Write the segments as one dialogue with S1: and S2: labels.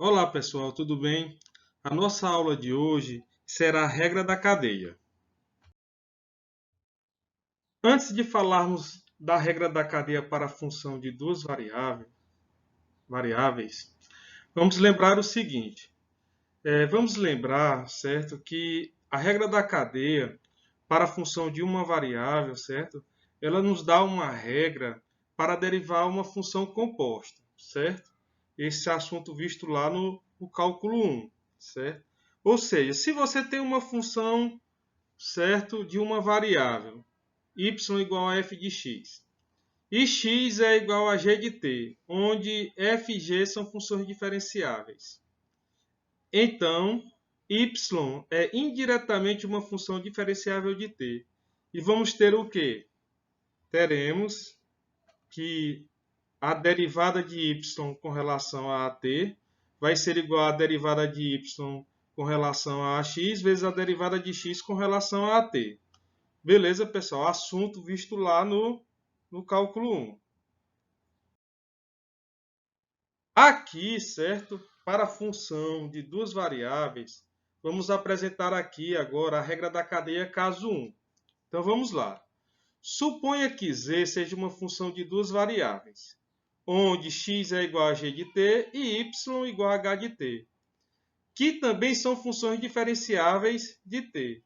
S1: Olá pessoal, tudo bem? A nossa aula de hoje será a regra da cadeia. Antes de falarmos da regra da cadeia para a função de duas variáveis, vamos lembrar o seguinte. Vamos lembrar, certo, que a regra da cadeia para a função de uma variável, certo? Ela nos dá uma regra para derivar uma função composta, certo? Esse assunto visto lá no cálculo 1, certo? Ou seja, se você tem uma função, certo, de uma variável, y igual a f de x, e x é igual a g de t, onde f e g são funções diferenciáveis. Então, y é indiretamente uma função diferenciável de t. E vamos ter o quê? Teremos que a derivada de y com relação a t vai ser igual à derivada de y com relação a x vezes a derivada de x com relação a t. Beleza, pessoal? Assunto visto lá no cálculo 1. Aqui, certo? Para a função de duas variáveis, vamos apresentar aqui agora a regra da cadeia caso 1. Então vamos lá. Suponha que z seja uma função de duas variáveis, onde x é igual a g de t e y igual a h de t, que também são funções diferenciáveis de t.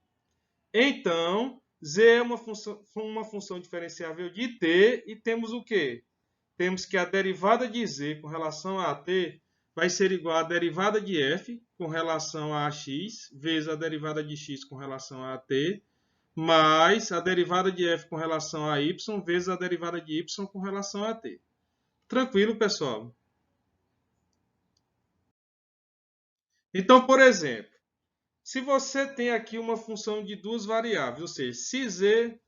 S1: Então, z é uma função diferenciável de t e temos o quê? Temos que a derivada de z com relação a t vai ser igual à derivada de f com relação a x, vezes a derivada de x com relação a t, mais a derivada de f com relação a y, vezes a derivada de y com relação a t. Tranquilo, pessoal? Então, por exemplo, se você tem aqui uma função de duas variáveis, ou seja, se z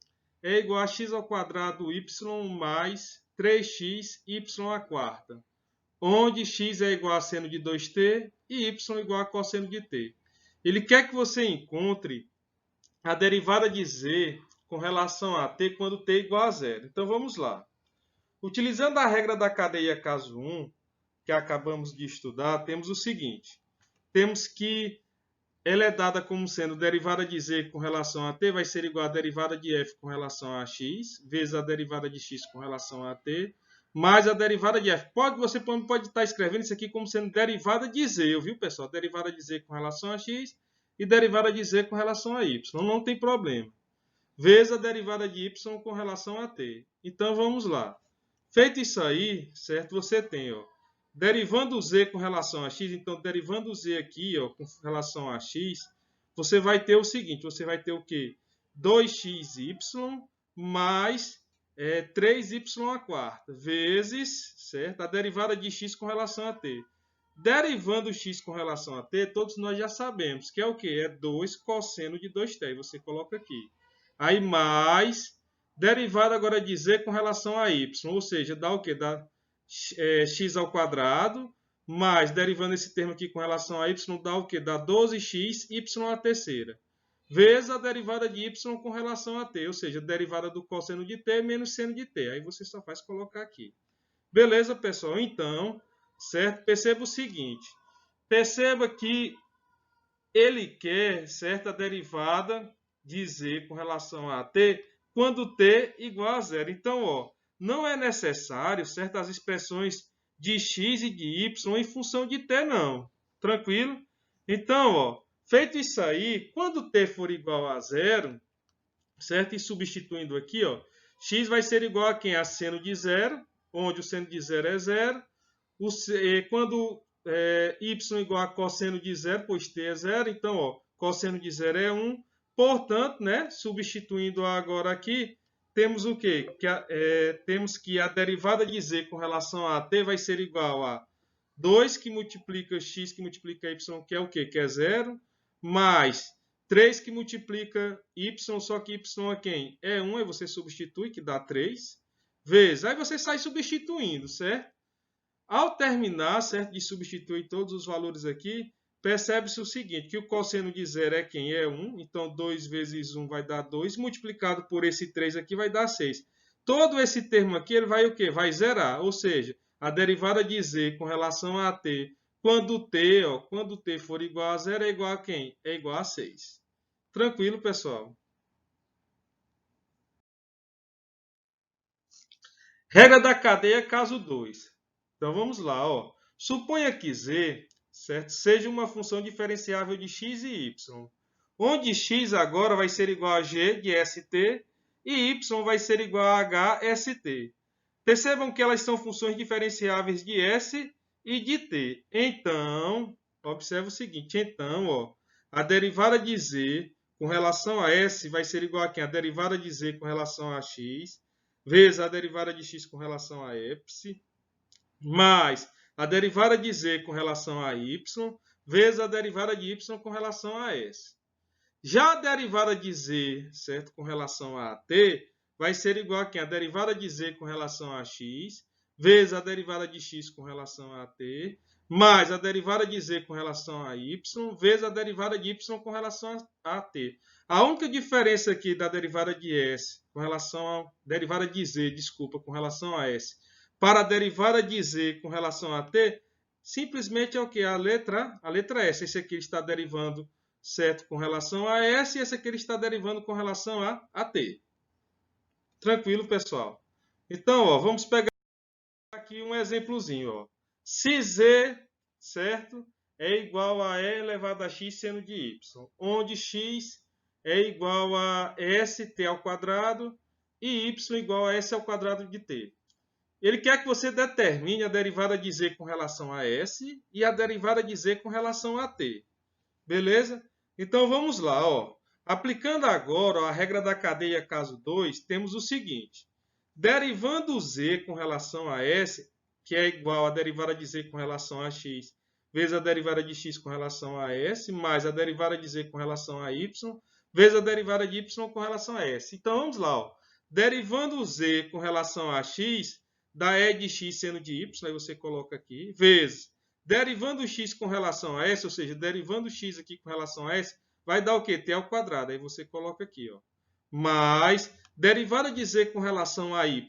S1: é igual a x ao quadrado y mais 3x y à quarta, onde x é igual a seno de 2t e y igual a cosseno de t. Ele quer que você encontre a derivada de z com relação a t quando t é igual a zero. Então vamos lá. Utilizando a regra da cadeia caso 1, que acabamos de estudar, temos o seguinte. Temos que ela é dada como sendo derivada de z com relação a t vai ser igual a derivada de f com relação a x, vezes a derivada de x com relação a t, mais a derivada de f. Você pode estar escrevendo isso aqui como sendo derivada de z, viu, pessoal? Derivada de z com relação a x e derivada de z com relação a y. Não tem problema. Vezes a derivada de y com relação a t. Então, vamos lá. Feito isso aí, certo? Você tem, ó, derivando z com relação a x, então derivando z aqui, ó, com relação a x, você vai ter o seguinte, você vai ter o quê? 2xy mais 3y à quarta, vezes, certo? A derivada de x com relação a t. Derivando x com relação a t, todos nós já sabemos que é o quê? É 2 cosseno de 2t, você coloca aqui. Aí mais derivada agora de z com relação a y, ou seja, dá o quê? Dá x ao quadrado, mais, derivando esse termo aqui com relação a y, dá o quê? Dá 12x, y à terceira, vezes a derivada de y com relação a t, ou seja, derivada do cosseno de t menos seno de t. Aí você só faz colocar aqui. Beleza, pessoal? Então, certo? Perceba o seguinte. Perceba que ele quer, certo, a derivada de z com relação a t quando t igual a zero. Então, ó, não é necessário certas expressões de x e de y em função de t, não. Tranquilo? Então, ó, feito isso aí, quando t for igual a zero, certo? E substituindo aqui, ó, x vai ser igual a quem? A seno de zero, onde o seno de zero é zero. Quando y igual a cosseno de zero, pois t é zero, então, ó, cosseno de zero é 1. Portanto, né, substituindo agora aqui, temos o quê? Temos que a derivada de z com relação a t vai ser igual a 2 que multiplica x que multiplica y, que é o quê? Que é zero, mais 3 que multiplica y, só que y é quem? É 1, aí você substitui, que dá 3, vezes. Aí você sai substituindo, certo? Ao terminar, certo, de substituir todos os valores aqui, percebe-se o seguinte, que o cosseno de zero é quem? É 1, então 2 vezes 1 vai dar 2, multiplicado por esse 3 aqui vai dar 6. Todo esse termo aqui, ele vai o quê? Vai zerar, ou seja, a derivada de z com relação a t quando t for igual a 0, é igual a quem? É igual a 6. Tranquilo, pessoal? Regra da cadeia, caso 2. Então, vamos lá. Ó. Suponha que z, certo, seja uma função diferenciável de x e y, onde x agora vai ser igual a g de st e y vai ser igual a h st. Percebam que elas são funções diferenciáveis de s e de t. Então, observe o seguinte. Então, ó, a derivada de z com relação a s vai ser igual a quem? A derivada de z com relação a x, vezes a derivada de x com relação a epsilon, mais a derivada de z com relação a y, vezes a derivada de y com relação a s. Já a derivada de z, certo, com relação a t, vai ser igual a quem? A derivada de z com relação a x, vezes a derivada de x com relação a t, mais a derivada de z com relação a y, vezes a derivada de y com relação a t. A única diferença aqui da derivada de s com relação a derivada de z, desculpa, com relação a s, para a derivada de z com relação a t, simplesmente é o que? A letra S. Esse aqui está derivando, certo, com relação a S, e esse aqui ele está derivando com relação a t. Tranquilo, pessoal? Então, ó, vamos pegar aqui um exemplozinho. Ó. Se z, certo, é igual a e elevado a x seno de y, onde x é igual a st ao quadrado e y igual a s ao quadrado de t. Ele quer que você determine a derivada de z com relação a s e a derivada de z com relação a t. Beleza? Então vamos lá. Ó. Aplicando agora ó, a regra da cadeia caso 2, temos o seguinte. Derivando z com relação a s, que é igual a derivada de z com relação a x, vezes a derivada de x com relação a s, mais a derivada de z com relação a y, vezes a derivada de y com relação a s. Então vamos lá. Ó. Derivando z com relação a x, dá e de x seno de y, aí você coloca aqui, vezes derivando x com relação a s, ou seja, derivando x aqui com relação a s, vai dar o quê? T ao quadrado. Aí você coloca aqui, ó. Mais derivada de z com relação a y,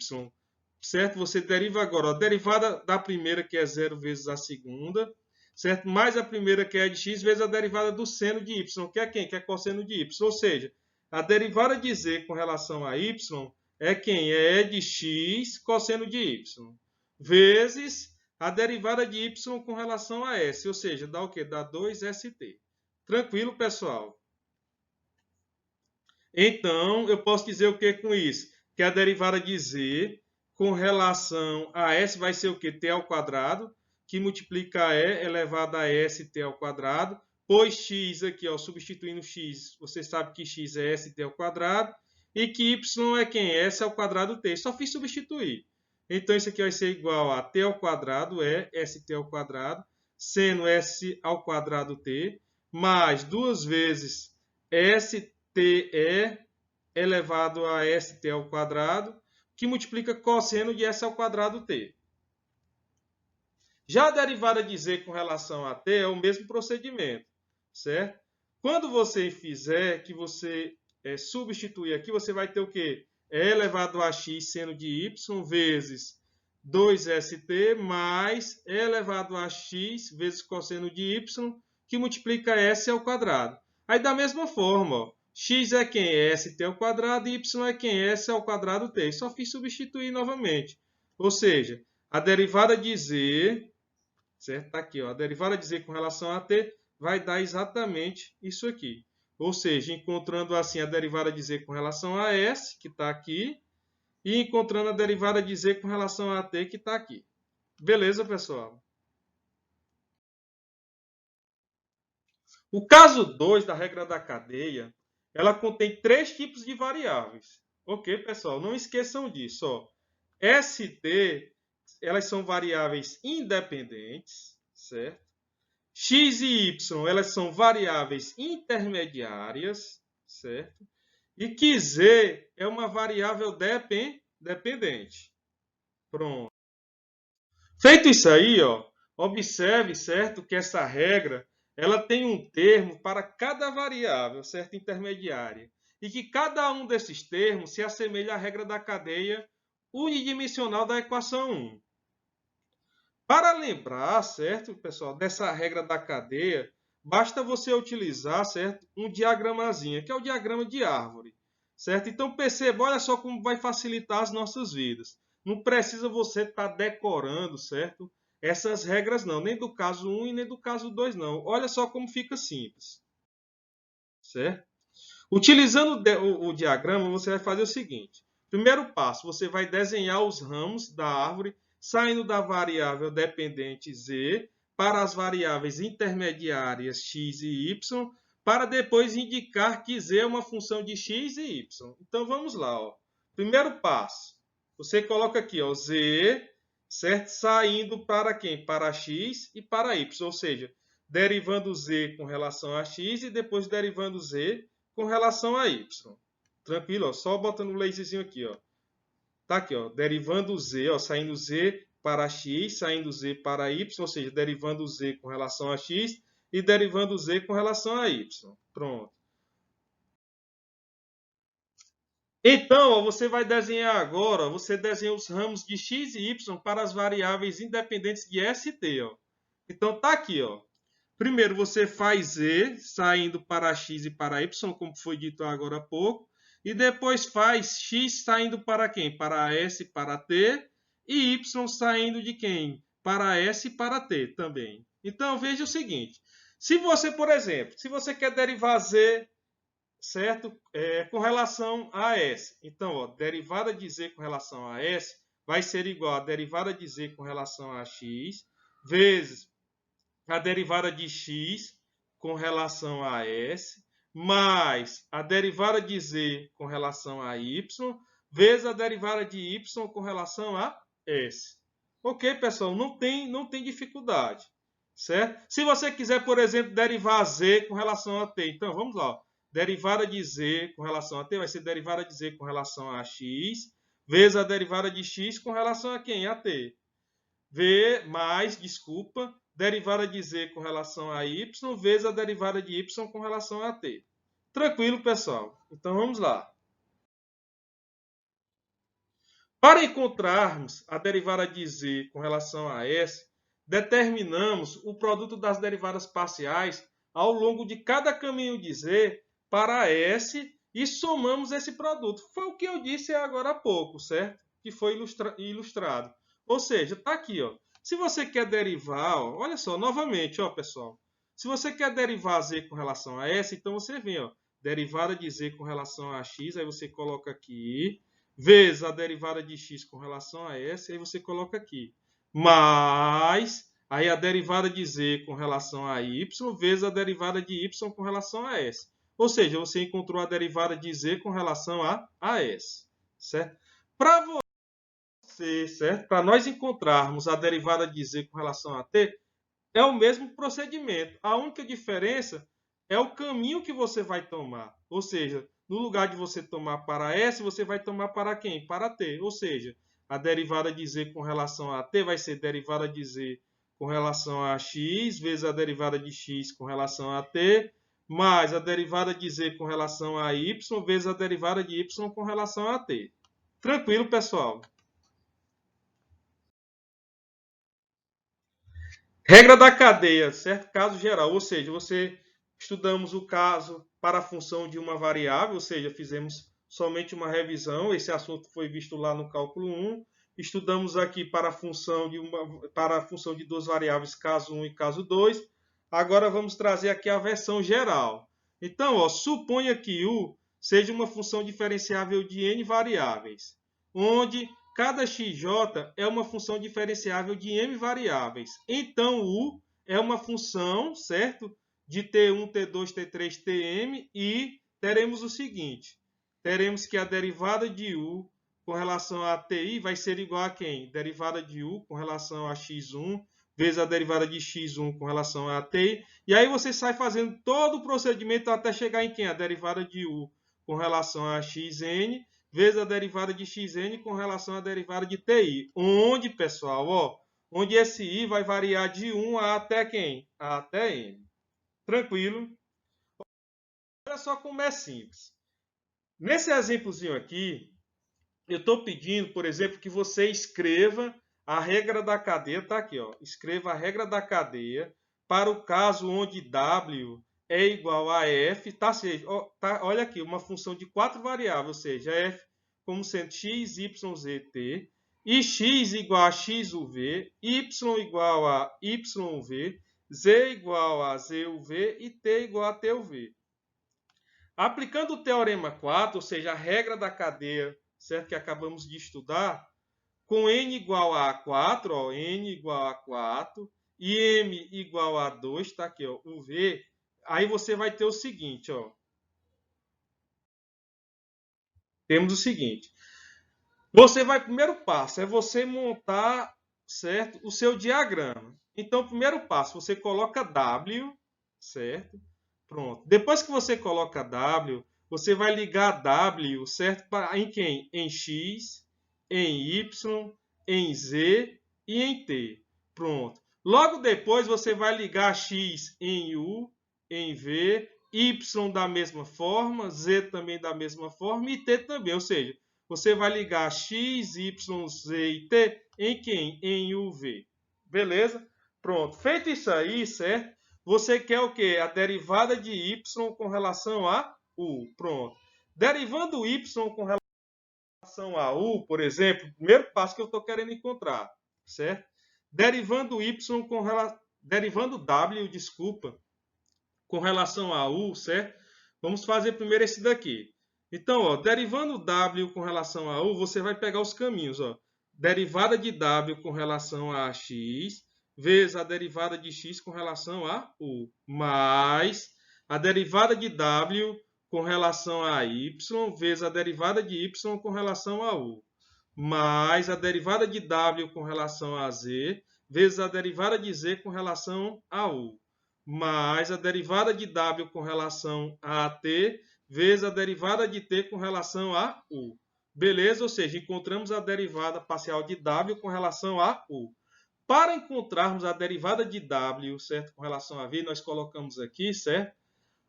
S1: certo? Você deriva agora, ó, derivada da primeira, que é 0 vezes a segunda, certo? Mais a primeira, que é de x, vezes a derivada do seno de y, que é quem? Que é cosseno de y. Ou seja, a derivada de z com relação a y é quem? É de x cosseno de y, vezes a derivada de y com relação a s, ou seja, dá o quê? Dá 2st. Tranquilo, pessoal? Então, eu posso dizer o que com isso? Que a derivada de z com relação a s vai ser o quê? T ao quadrado, que multiplica e elevado a st ao quadrado, pois x aqui, ó, substituindo x, você sabe que x é st ao quadrado, e que y é quem? S ao quadrado t. Só fiz substituir. Então, isso aqui vai ser igual a t ao quadrado, st ao quadrado, seno s ao quadrado t, mais 2 vezes st elevado a st ao quadrado, que multiplica cosseno de s ao quadrado t. Já a derivada de z com relação a t é o mesmo procedimento, certo? Quando você fizer, que você substituir aqui, você vai ter o quê? E elevado a x seno de y vezes 2st mais E elevado a x vezes cosseno de y, que multiplica s ao quadrado. Aí da mesma forma, ó, x é quem? É st ao quadrado e y é quem? É s ao quadrado t. Só fiz substituir novamente. Ou seja, a derivada de z, certo? Tá aqui, ó, a derivada de z com relação a t vai dar exatamente isso aqui. Ou seja, encontrando assim a derivada de z com relação a s, que está aqui, e encontrando a derivada de z com relação a t, que está aqui. Beleza, pessoal? O caso 2 da regra da cadeia, ela contém 3 tipos de variáveis. Ok, pessoal? Não esqueçam disso. Ó. ST, elas são variáveis independentes, certo? X e Y, elas são variáveis intermediárias, certo? E que Z é uma variável dependente. Pronto. Feito isso aí, ó, observe, certo, que essa regra ela tem um termo para cada variável, certo, intermediária. E que cada um desses termos se assemelha à regra da cadeia unidimensional da equação 1. Para lembrar, certo, pessoal, dessa regra da cadeia, basta você utilizar, certo, um diagramazinho, que é o diagrama de árvore, certo? Então perceba, olha só como vai facilitar as nossas vidas. Não precisa você estar decorando, certo? Essas regras não, nem do caso 1 e nem do caso 2 não. Olha só como fica simples, certo? Utilizando o diagrama, você vai fazer o seguinte. Primeiro passo, você vai desenhar os ramos da árvore, saindo da variável dependente z para as variáveis intermediárias x e y, para depois indicar que z é uma função de x e y. Então, vamos lá. Ó. Primeiro passo, você coloca aqui ó, z, certo? Saindo para quem? Para x e para y, ou seja, derivando z com relação a x e depois derivando z com relação a y. Tranquilo, ó, só botando o laserzinho aqui, ó. Tá aqui, ó, derivando z, ó, saindo z para x, saindo z para y, ou seja, derivando z com relação a x e derivando z com relação a y. Pronto. Então, ó, você vai desenhar agora, ó, você desenha os ramos de x e y para as variáveis independentes de s e t, ó. Então tá aqui, ó. Primeiro você faz z saindo para x e para y, como foi dito agora há pouco, e depois faz x saindo para quem? Para s e para t, e y saindo de quem? Para s e para t também. Então veja o seguinte, se você, por exemplo, se você quer derivar z, certo? Com relação a s, então, ó, derivada de z com relação a s vai ser igual a derivada de z com relação a x, vezes a derivada de x com relação a s, mais a derivada de z com relação a y, vezes a derivada de y com relação a s. Ok, pessoal? Não tem dificuldade, certo? Se você quiser, por exemplo, derivar z com relação a t, então vamos lá. Ó. Derivada de z com relação a t vai ser derivada de z com relação a x, vezes a derivada de x com relação a quem? A t. V mais, desculpa, derivada de z com relação a y, vezes a derivada de y com relação a t. Tranquilo, pessoal? Então vamos lá. Para encontrarmos a derivada de z com relação a s, determinamos o produto das derivadas parciais ao longo de cada caminho de z para s e somamos esse produto. Foi o que eu disse agora há pouco, certo? Que foi ilustrado. Ou seja, está aqui, ó. Se você quer derivar, ó, olha só, novamente, ó, pessoal. Se você quer derivar z com relação a s, então você vem, ó, derivada de z com relação a x, aí você coloca aqui, vezes a derivada de x com relação a s, aí você coloca aqui, mais aí a derivada de z com relação a y, vezes a derivada de y com relação a s. Ou seja, você encontrou a derivada de z com relação a s, certo? Para você, certo? Para nós encontrarmos a derivada de z com relação a t, é o mesmo procedimento. A única diferença é o caminho que você vai tomar. Ou seja, no lugar de você tomar para S, você vai tomar para quem? Para T. Ou seja, a derivada de Z com relação a T vai ser derivada de Z com relação a X, vezes a derivada de X com relação a T, mais a derivada de Z com relação a Y, vezes a derivada de Y com relação a T. Tranquilo, pessoal? Regra da cadeia, certo? Caso geral, ou seja, estudamos o caso para a função de uma variável, ou seja, fizemos somente uma revisão, esse assunto foi visto lá no cálculo 1. Estudamos aqui para a função de duas variáveis, caso 1 e caso 2. Agora vamos trazer aqui a versão geral. Então, ó, suponha que U seja uma função diferenciável de n variáveis, onde cada xj é uma função diferenciável de m variáveis. Então, U é uma função, certo? De T1, T2, T3, Tm e teremos o seguinte. Teremos que a derivada de U com relação a Ti vai ser igual a quem? Derivada de U com relação a x1 vezes a derivada de x1 com relação a Ti. E aí você sai fazendo todo o procedimento até chegar em quem? A derivada de U com relação a xn vezes a derivada de xn com relação à derivada de ti. Onde, pessoal, ó, onde esse i vai variar de 1 até quem? Até n. Tranquilo? Olha só como é simples. Nesse exemplozinho aqui, eu estou pedindo, por exemplo, que você escreva A regra da cadeia está aqui, ó. Escreva a regra da cadeia para o caso onde W é igual a F, tá? Olha aqui, uma função de 4 variáveis, ou seja, F como sendo x, y, z, t, e x igual a xuv, y igual a yuv, z igual a zuv e t igual a tuv. Aplicando o teorema 4, ou seja, a regra da cadeia, certo? Que acabamos de estudar, com n igual a 4, ó, n igual a 4, e m igual a 2, tá aqui, ó, o v, aí você vai ter o seguinte, ó. Temos o seguinte. Primeiro passo é você montar, certo, o seu diagrama. Então, o primeiro passo, você coloca W, certo? Pronto. Depois que você coloca W, você vai ligar W, certo? Em quem? Em X, em Y, em Z e em T. Pronto. Logo depois, você vai ligar X em U, em V, Y da mesma forma, Z também da mesma forma e T também. Ou seja, você vai ligar X, Y, Z e T em quem? Em UV. Beleza? Pronto. Feito isso aí, certo? Você quer o quê? A derivada de y com relação a u. Pronto. Derivando y com relação a u, por exemplo, primeiro passo que eu estou querendo encontrar, certo? Derivando derivando w, desculpa, com relação a u, certo? Vamos fazer primeiro esse daqui. Então, ó, derivando w com relação a u, você vai pegar os caminhos, ó. Derivada de w com relação a x, vezes a derivada de x com relação a u, mais a derivada de w com relação a y, vezes a derivada de y com relação a u, mais a derivada de w com relação a z, vezes a derivada de z com relação a u, mais a derivada de w com relação a t, vezes a derivada de t com relação a u. Beleza? Ou seja, encontramos a derivada parcial de w com relação a u. Para encontrarmos a derivada de w, certo, com relação a v, nós colocamos aqui, certo?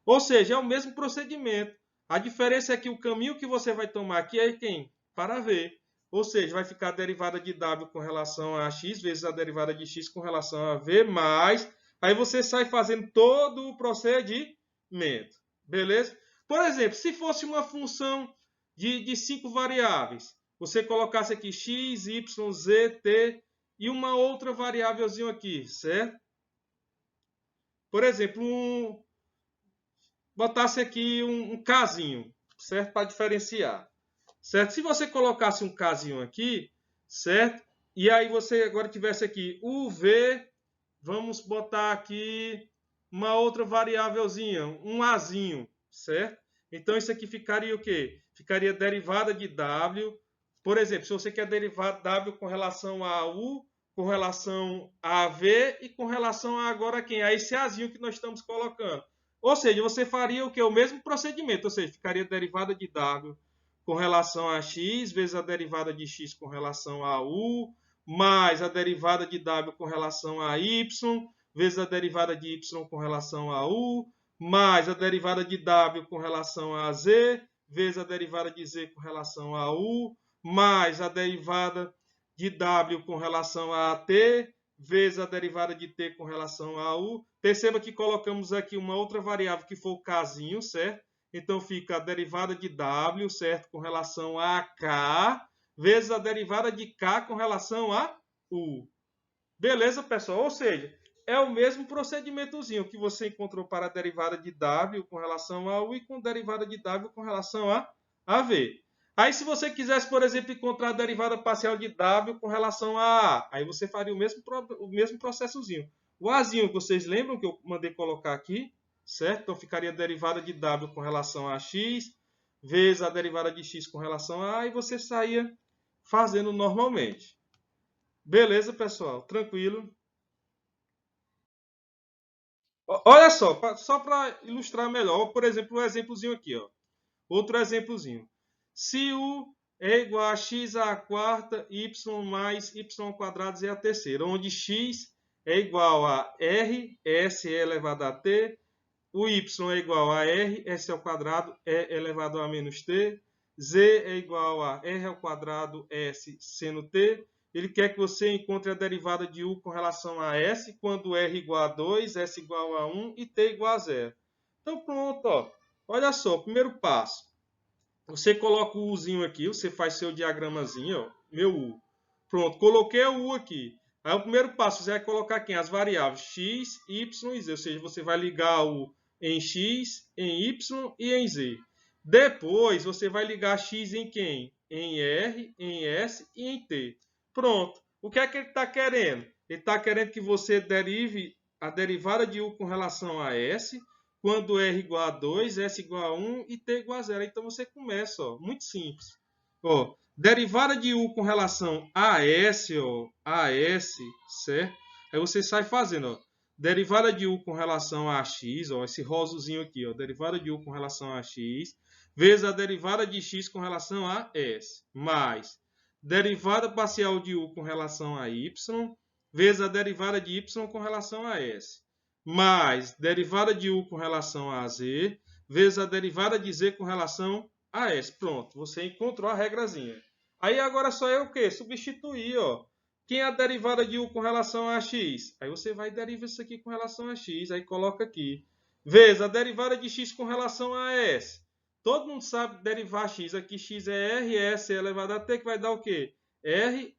S1: Ou seja, é o mesmo procedimento. A diferença é que o caminho que você vai tomar aqui é quem? Para v. Ou seja, vai ficar a derivada de w com relação a x, vezes a derivada de x com relação a v, mais... Aí você sai fazendo todo o procedimento. Beleza? Por exemplo, se fosse uma função de 5 variáveis, você colocasse aqui x, y, z, t e uma outra variávelzinha aqui, certo? Por exemplo, botasse aqui um casinho, certo? Para diferenciar, certo? Se você colocasse um casinho aqui, certo? E aí você agora tivesse aqui o v, vamos botar aqui uma outra variávelzinha, um azinho, certo? Então isso aqui ficaria o quê? Ficaria derivada de w. Por exemplo, se você quer derivar w com relação a u, com relação a v e com relação a agora quem? A esse azinho que nós estamos colocando. Ou seja, você faria o que? O mesmo procedimento, ou seja, ficaria derivada de w com relação a x, vezes a derivada de x com relação a u, mais a derivada de w com relação a y, vezes a derivada de y com relação a u, mais a derivada de w com relação a z, vezes a derivada de z com relação a u, mais a derivada de w com relação a t, vezes a derivada de t com relação a u. Perceba que colocamos aqui uma outra variável que for o kzinho, certo? Então fica a derivada de w, certo, com relação a k, vezes a derivada de k com relação a u. Beleza, pessoal? Ou seja, é o mesmo procedimentozinho que você encontrou para a derivada de w com relação a u e com a derivada de w com relação a v. Aí, se você quisesse, por exemplo, encontrar a derivada parcial de w com relação a a, aí você faria o mesmo processozinho. O azinho, vocês lembram que eu mandei colocar aqui, certo? Então, ficaria a derivada de w com relação a x, vezes a derivada de x com relação a e você saía fazendo normalmente. Beleza, pessoal? Tranquilo? Olha só para ilustrar melhor, por exemplo, um exemplozinho aqui, ó. Outro exemplozinho. Se u é igual a x à quarta, y mais y ao quadrado z à terceira, onde x é igual a r, s elevado a t, o y é igual a r, s ao quadrado, e elevado a menos t, z é igual a r ao quadrado, s seno t, ele quer que você encontre a derivada de U com relação a S quando R igual a 2, S igual a 1 e T igual a 0. Então pronto, ó. Olha só, primeiro passo. Você coloca o Uzinho aqui, você faz seu diagramazinho, ó, meu U. Pronto, coloquei o U aqui. Aí o primeiro passo, você vai colocar aqui as variáveis x, y e z. Ou seja, você vai ligar o em x, em y e em z. Depois, você vai ligar x em quem? Em R, em S e em T. Pronto. O que é que ele está querendo? Ele está querendo que você derive a derivada de U com relação a S, quando R igual a 2, S igual a 1 e T igual a 0. Então você começa, ó, muito simples. Ó, derivada de U com relação a S, ó, a S, certo? Aí você sai fazendo, ó, derivada de U com relação a x, ó, esse rosozinho aqui, ó, derivada de U com relação a x, vezes a derivada de x com relação a S, mais derivada parcial de U com relação a y, vezes a derivada de y com relação a S, mais derivada de U com relação a Z, vezes a derivada de Z com relação a S. Pronto, você encontrou a regrazinha. Aí agora só é o quê? Substituir, ó. Quem é a derivada de U com relação a x? Aí você vai derivar isso aqui com relação a x, aí coloca aqui. Vezes a derivada de x com relação a S. Todo mundo sabe derivar x. Aqui x é R, S é elevado a t, que vai dar o quê? R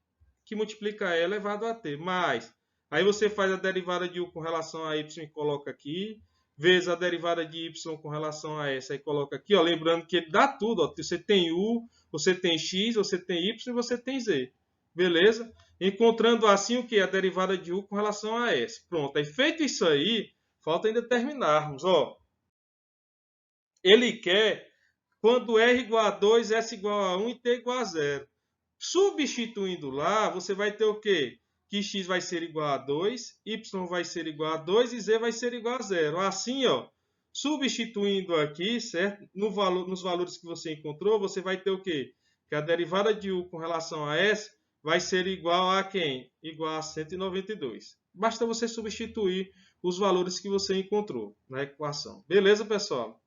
S1: que multiplica E elevado a t, mais. Aí você faz a derivada de U com relação a Y e coloca aqui. Vezes a derivada de Y com relação a S, aí coloca aqui. Ó, lembrando que ele dá tudo. Ó. Você tem U, você tem X, você tem Y e você tem Z. Beleza? Encontrando assim o que? A derivada de U com relação a S. Pronto. Aí feito isso aí, falta ainda terminarmos. Ó. Ele quer quando R igual a 2, S igual a 1 e T igual a 0. Substituindo lá, você vai ter o quê? Que x vai ser igual a 2, y vai ser igual a 2 e z vai ser igual a 0. Assim, ó, substituindo aqui, certo? Nos valores que você encontrou, você vai ter o quê? Que a derivada de U com relação a S vai ser igual a quem? Igual a 192. Basta você substituir os valores que você encontrou na equação. Beleza, pessoal?